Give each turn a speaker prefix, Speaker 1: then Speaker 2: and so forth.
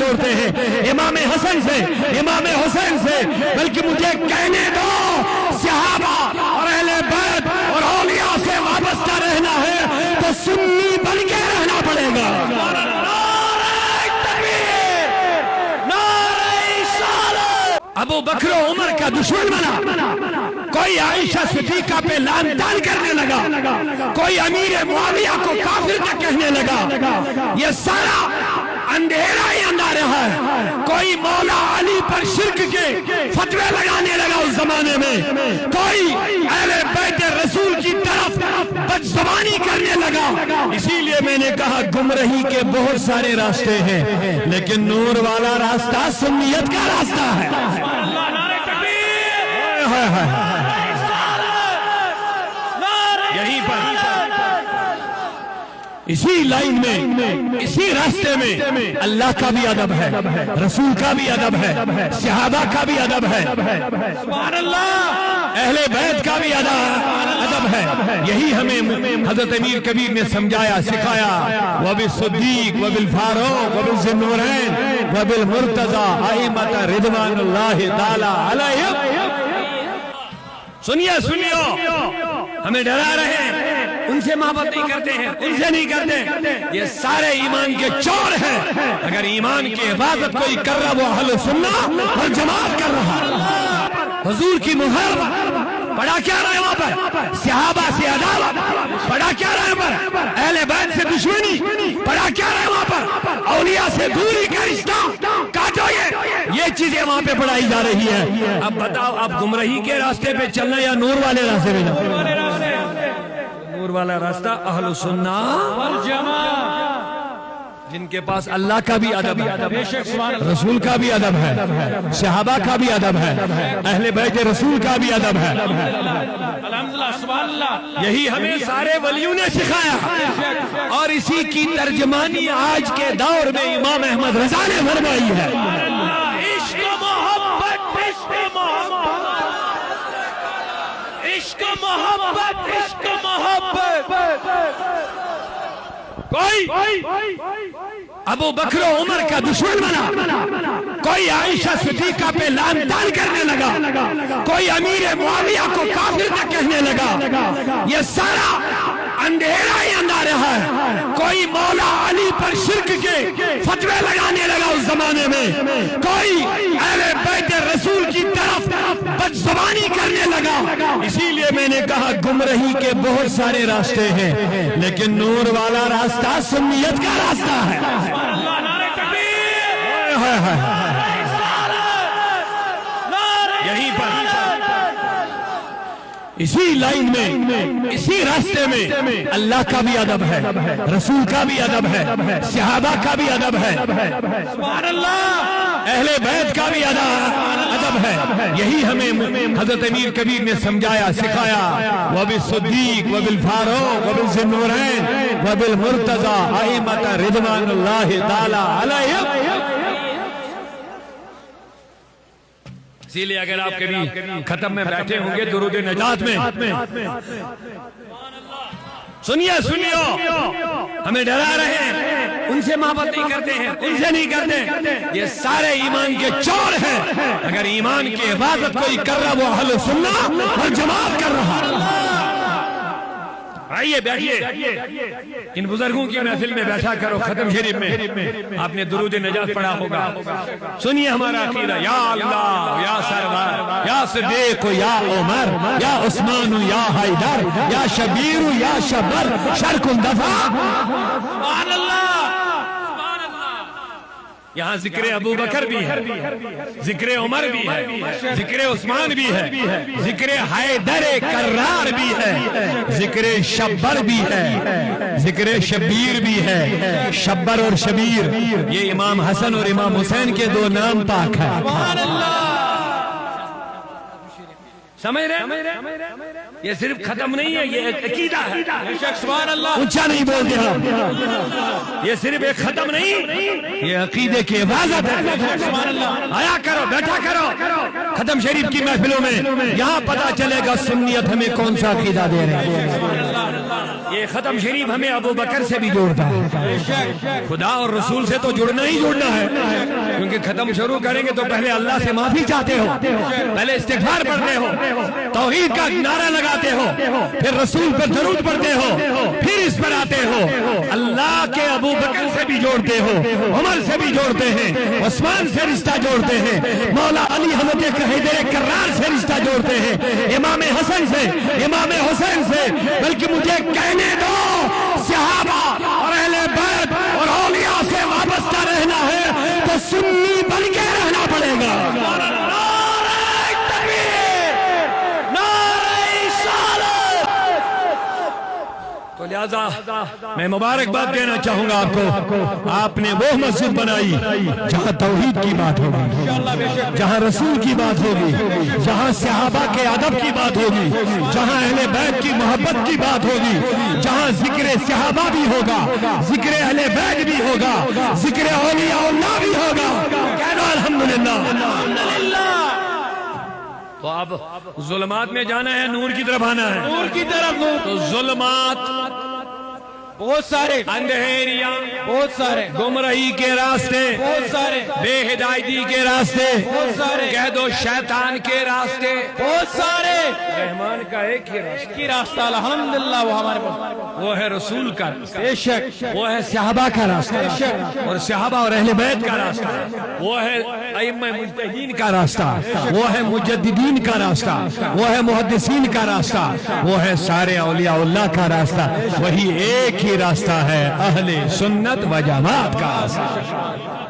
Speaker 1: توڑتے ہیں امام حسن سے، امام حسین سے، بلکہ مجھے کہنے دو صحابہ اور اہل بیت اور اولیاء سے وابستہ رہنا ہے تو سنی بن کے رہنا پڑے گا۔ ابو بکر و عمر کا دشمن بنا، کوئی عائشہ صدیقہ پہ لعن طعن کرنے لگا، کوئی امیر معاویہ کو کافر تک کہنے لگا، یہ سارا اندھیرا ہی اندھا رہا ہے۔ کوئی مولا علی پر شرک کے فتوے لگانے لگا اس زمانے میں، کوئی اہل بیت رسول کی طرف بدزبانی کرنے لگا۔ اسی لیے میں نے کہا گمراہی کے بہت سارے راستے ہیں، لیکن نور والا راستہ سنیت کا راستہ ہے۔ یہیں پر اسی لائن میں، اسی راستے میں اللہ کا بھی ادب ہے، رسول کا بھی ادب ہے، صحابہ کا بھی ادب ہے، سبحان اللہ، اہل بیت کا بھی ادب ہے۔ یہی ہمیں حضرت امیر کبیر نے سمجھایا، سکھایا، وَبِالصدیق وَبِالفاروق وَبِالذُّنُورَيْن وَبِالمُرتضیٰ ائمۃ رضوان اللہ تعالی علیہم۔ سنیو، ہمیں ڈرا رہے ہیں، ان سے محبت نہیں کرتے ہیں، ان سے نہیں کرتے، یہ سارے ایمان کے چور ہیں۔ اگر ایمان کی حفاظت کوئی کر رہا وہ اہل سنت اور جماعت کر رہا۔ حضور کی محبت پڑھا کیا رہا ہے وہاں پر؟ صحابہ سے عداوت پڑھا کیا رہا ہے وہاں پر؟ اہل بیت سے دشمنی پڑھا کیا رہا ہے وہاں پر؟ اولیاء سے دوری کا رشتہ کاٹو، یہ چیزیں وہاں پہ پڑھائی جا رہی ہے۔ اب بتاؤ، اب گمراہی کے راستے پہ چلنا یا نور والے راستے پہ جانا؟ نور والا راستہ اہل سنت والجماعت، جن کے پاس اللہ کا بھی ادب ہے، رسول کا بھی ادب ہے، صحابہ کا بھی ادب ہے، اہل بیت رسول کا بھی ادب ہے۔ یہی ہمیں سارے ولیوں نے سکھایا، اور اسی کی ترجمانی آج کے دور میں امام احمد رضا نے فرمائی ہے۔ عشق محبت، عشق محبت، عشق محبت، عشق محبت۔ کوئی ابو بکر و عمر کا دشمن بنا، کوئی عائشہ صدیقہ پہ لعن طعن کرنے لگا، کوئی امیر معاویہ کو کافر تک کہنے لگا، یہ سارا اندھیرا ہی اندھا رہا ہے۔ کوئی مولا علی پر شرک کے فتوے لگانے لگا اس زمانے میں، کوئی اہل بیت رسول کی طرف بدزبانی کرنے لگا۔ اسی لیے میں نے کہا گمراہی کے بہت سارے راستے ہیں، لیکن نور والا راستہ سنیت کا راستہ ہے۔ یہیں پر اسی لائن میں، اسی راستے میں اللہ کا بھی ادب ہے، رسول کا بھی ادب ہے، صحابہ کا بھی ادب ہے، سبحان اللہ، اہل بیت کا بھی ادب ہے۔ یہی ہمیں حضرت امیر کبیر نے سمجھایا، سکھایا، وَبِالصدیق وَبِالفاروق وَبِالذُّنُورَيْن وَبِالمُرتضیٰ ائمۃ رضوان اللہ تعالی علیہم۔ اسی لیے اگر آپ کبھی ختم میں بیٹھے ہوں گے درود نجات میں، سنیو، ہمیں ڈرا رہے ہیں، ان سے محبت نہیں کرتے ہیں، ان سے نہیں کرتے، یہ سارے ایمان کے چور ہیں۔ اگر ایمان کی حفاظت کوئی کر رہا وہ اہل سنت اور جماعت کر رہا۔ آئیے بیٹھیے، ان بزرگوں کی محفل میں بیٹھا کرو۔ ختم شریف میں آپ نے درود نجات پڑھا ہوگا، سنیے ہمارا عقیدہ۔ یا اللہ، یا سرور، یا صدیق، یا عمر، یا عثمان، یا حیدر، یا شبیر، یا شبر، شرک دفع۔ سبحان اللہ، یہاں ذکر ابو بکر بھی ہے، ذکر عمر بھی ہے، ذکر عثمان بھی ہے، ذکر حیدر کرار بھی ہے، ذکر شبر بھی ہے، ذکر شبیر بھی ہے۔ شبر اور شبیر یہ امام حسن اور امام حسین کے دو نام پاک ہیں۔ سمجھ رہے؟ یہ صرف ختم نہیں ہے، یہ ایک عقیدہ ہے۔ سبحان اللہ، اونچا نہیں بولتے ہم، یہ صرف ایک ختم نہیں، یہ عقیدے کی حفاظت ہے۔ سبحان اللہ، آیا کرو، بیٹھا کرو ختم شریف کی محفلوں میں، یہاں پتہ چلے گا سنیت ہمیں کون سا عقیدہ دے رہے ہیں۔ یہ ختم شریف ہمیں ابو بکر سے بھی جوڑتا ہے، خدا اور رسول سے تو جڑنا ہی جڑنا ہے، کیونکہ ختم شروع کریں گے تو پہلے اللہ سے معافی چاہتے ہو، پہلے استغفار پڑھتے ہو، توحید کا نعرہ لگاتے ہو، پھر رسول پر درود پڑھتے ہو، پھر اس پر آتے ہو، اللہ کے ابو بکر سے بھی جوڑتے ہو، عمر سے بھی جوڑتے ہیں، عثمان سے رشتہ جوڑتے ہیں، مولا علی حضرت حیدر کرار سے رشتہ جوڑتے ہیں، امام حسن سے، امام حسین سے، بلکہ مجھے کہنے دو صحابہ اور اہل بیت اور اولیاء سے وابستہ رہنا ہے تو سنی بن کے رہنا پڑے گا۔ نعرہ تکبیر، نعرہ رسالت۔ تو لہذا میں مبارکباد دینا چاہوں گا آپ کو، آپ نے وہ مسجد بنائی جہاں توحید کی بات ہوگی، جہاں رسول کی بات ہوگی، جہاں صحابہ کے ادب کی بات ہوگی، جہاں اہل بیت کی محبت کی بات ہوگی، جہاں ذکر صحابہ بھی ہوگا، ذکر اہل بیت بھی ہوگا، ذکر اولیاء اللہ بھی ہوگا۔ کہنا الحمدللہ۔ تو اب ظلمات میں جانا ہے، نور کی طرف آنا ہے،
Speaker 2: نور کی طرف نور۔
Speaker 1: تو ظلمات
Speaker 2: بہت سارے،
Speaker 1: اندھیریاں،
Speaker 2: بہت سارے،
Speaker 1: گمراہی کے راستے،
Speaker 2: بہت سارے،
Speaker 1: بے ہدایتی کے راستے،
Speaker 2: بہت سارے،
Speaker 1: قید و شیطان کے راستے،
Speaker 2: بہت سارے۔
Speaker 1: رحمان کا ایک ہی راستہ،
Speaker 2: کی راستہ الحمدللہ وہ ہمارے پاس،
Speaker 1: وہ ہے رسول کا راستہ،
Speaker 2: بے شک،
Speaker 1: وہ ہے صحابہ کا راستہ، اور صحابہ اور اہل بیت کا راستہ، وہ ہے ائمہ مجتہدین کا راستہ، وہ ہے مجددین کا راستہ، وہ ہے محدثین کا راستہ، وہ ہے سارے اولیاء اللہ کا راستہ، وہی ایک ہی راستہ ہے اہل سنت و جماعت کا راستہ۔